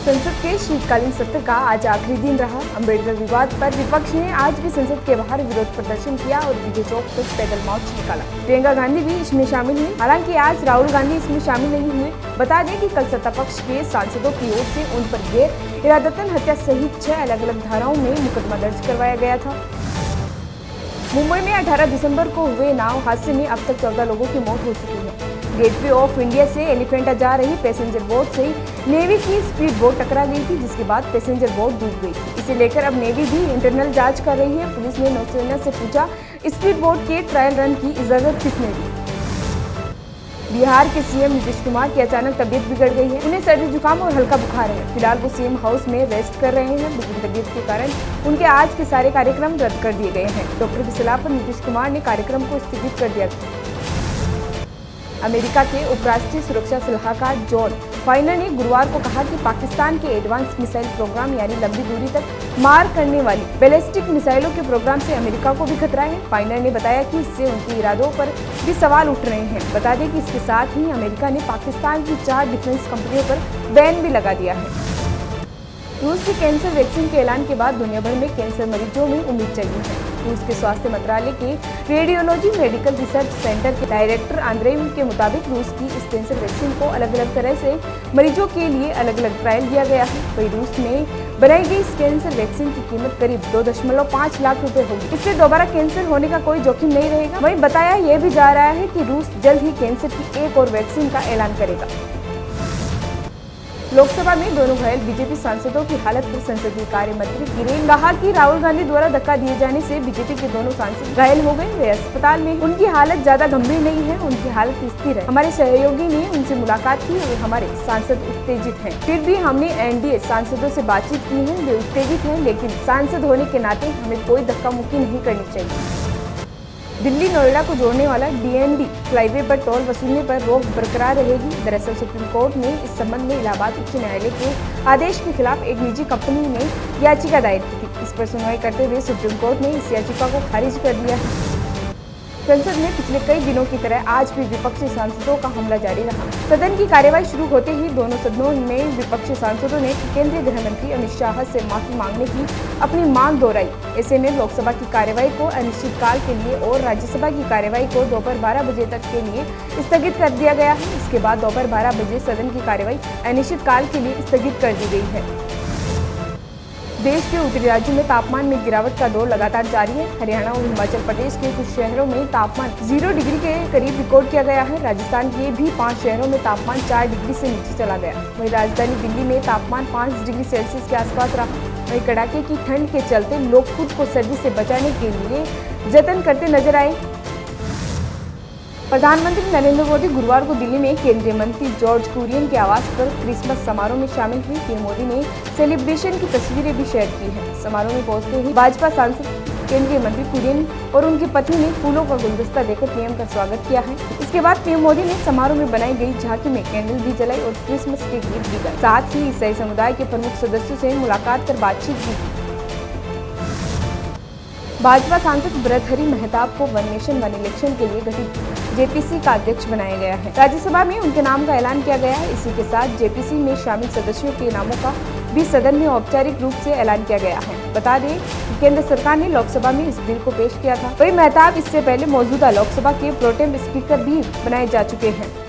संसद के शीतकालीन सत्र का आज आखिरी दिन रहा। अम्बेडकर विवाद पर विपक्ष ने आज भी संसद के बाहर विरोध प्रदर्शन किया और विजय चौक तक पैदल मार्च निकाला। प्रियंका गांधी भी इसमें शामिल हुई। हालांकि आज राहुल गांधी इसमें शामिल नहीं हुए। बता दें कि कल सत्ता पक्ष के सांसदों की ओर से उन पर गैर इरादतन हत्या सहित 6 अलग अलग धाराओं में मुकदमा दर्ज करवाया गया था। मुंबई में 18 दिसंबर को हुए नाव हादसे में अब तक 14 लोगों की मौत हो चुकी है। गेटवे ऑफ इंडिया से एलिफेंटा जा रही पैसेंजर बोट से नेवी की स्पीड बोट टकरा गई थी, जिसके बाद पैसेंजर बोट डूब गई थी। इसे लेकर अब नेवी भी इंटरनल जांच कर रही है। पुलिस ने नौसेना से पूछा, स्पीड बोट के ट्रायल रन की इजाजत किसने दी। बिहार के सीएम नीतीश कुमार की अचानक तबीयत बिगड़ गई है। उन्हें सर्दी जुकाम और हल्का बुखार है। फिलहाल वो सीएम हाउस में रेस्ट कर रहे हैं। बिगड़ी तबीयत के कारण उनके आज के सारे कार्यक्रम रद्द कर दिए गए हैं। डॉक्टर की सलाह पर नीतीश कुमार ने कार्यक्रम को स्थगित कर दिया। अमेरिका के उपराष्ट्रीय सुरक्षा सलाहकार जॉन फाइनर ने गुरुवार को कहा कि पाकिस्तान के एडवांस मिसाइल प्रोग्राम यानी लंबी दूरी तक मार करने वाली बैलिस्टिक मिसाइलों के प्रोग्राम से अमेरिका को भी खतरा है। फाइनर ने बताया कि इससे उनके इरादों पर भी सवाल उठ रहे हैं। बता दें कि इसके साथ ही अमेरिका ने पाकिस्तान की 4 डिफेंस कंपनियों पर बैन भी लगा दिया है। रूस की कैंसर वैक्सीन के ऐलान के बाद दुनिया भर में कैंसर मरीजों में उम्मीद जगी है। रूस के स्वास्थ्य मंत्रालय के रेडियोलॉजी मेडिकल रिसर्च सेंटर के डायरेक्टर आंद्रेव के मुताबिक रूस की इस कैंसर वैक्सीन को अलग अलग तरह से मरीजों के लिए अलग अलग ट्रायल दिया गया है। वही रूस में बनाई गई इस कैंसर वैक्सीन की कीमत करीब 2.5 लाख रुपए होगी। इससे दोबारा कैंसर होने का कोई जोखिम नहीं रहेगा। वहीं बताया यह भी जा रहा है कि रूस जल्द ही कैंसर की एक और वैक्सीन का ऐलान करेगा। लोकसभा में दोनों घायल बीजेपी सांसदों की हालत पर संसदीय कार्य मंत्री किरेन ने कहा कि राहुल गांधी द्वारा धक्का दिए जाने से बीजेपी के दोनों सांसद घायल हो गए। वे अस्पताल में, उनकी हालत ज्यादा गंभीर नहीं है, उनकी हालत स्थिर है। हमारे सहयोगी ने उनसे मुलाकात की और हमारे सांसद उत्तेजित हैं। फिर भी हमने एनडीए सांसदों से बातचीत की है। वे उत्तेजित हैं, लेकिन सांसद होने के नाते हमें कोई धक्का मुक्की नहीं करनी चाहिए। दिल्ली नोएडा को जोड़ने वाला डीएनडी फ्लाईवे पर टोल वसूलने पर रोक बरकरार रहेगी। दरअसल सुप्रीम कोर्ट ने इस संबंध में इलाहाबाद उच्च न्यायालय के आदेश के खिलाफ एक निजी कंपनी ने याचिका दायर की थी। इस पर सुनवाई करते हुए सुप्रीम कोर्ट ने इस याचिका को खारिज कर दिया है। संसद में पिछले कई दिनों की तरह आज भी विपक्षी सांसदों का हमला जारी रहा। सदन की कार्यवाही शुरू होते ही दोनों सदनों में विपक्षी सांसदों ने केंद्रीय गृह मंत्री अमित शाह से माफी मांगने की अपनी मांग दोहराई। ऐसे में लोकसभा की कार्यवाही को अनिश्चितकाल के लिए और राज्यसभा की कार्यवाही को दोपहर 12 बजे तक के लिए स्थगित कर दिया गया है। इसके बाद दोपहर 12 बजे सदन की कार्यवाही अनिश्चितकाल के लिए स्थगित कर दी गई है। देश के उत्तरी राज्यों में तापमान में गिरावट का दौर लगातार जारी है। हरियाणा और हिमाचल प्रदेश के कुछ शहरों में तापमान 0 डिग्री के करीब रिकॉर्ड किया गया है। राजस्थान के भी 5 शहरों में तापमान 4 डिग्री से नीचे चला गया। वहीं राजधानी दिल्ली में तापमान 5 डिग्री सेल्सियस के आसपास रहा। वहीं कड़ाके की ठंड के चलते लोग खुद को सर्दी से बचाने के लिए जतन करते नजर आए। प्रधानमंत्री नरेंद्र मोदी गुरुवार को दिल्ली में केंद्रीय मंत्री जॉर्ज कुरियन के आवास पर क्रिसमस समारोह में शामिल हुए। पीएम मोदी ने सेलिब्रेशन की तस्वीरें भी शेयर की हैं। समारोह में पहुंचते ही भाजपा सांसद केंद्रीय मंत्री कुरियन और उनकी पत्नी ने फूलों का गुलदस्ता देकर पीएम का स्वागत किया है। इसके बाद पीएम मोदी ने समारोह में बनाई गई झांकी में कैंडल भी जलाई और क्रिसमस के गीत भी गाए। साथ ही ईसाई समुदाय के प्रमुख सदस्यों से मुलाकात कर बातचीत भी की। भाजपा सांसद भर्तृहरि महताब को वन नेशन वन इलेक्शन के लिए गठित जेपीसी का अध्यक्ष बनाया गया है। राज्यसभा में उनके नाम का ऐलान किया गया है। इसी के साथ जेपीसी में शामिल सदस्यों के नामों का भी सदन में औपचारिक रूप से ऐलान किया गया है। बता दें कि केंद्र सरकार ने लोकसभा में इस बिल को पेश किया था। वही महताब इससे पहले मौजूदा लोकसभा के प्रोटेम स्पीकर भी बनाए जा चुके हैं।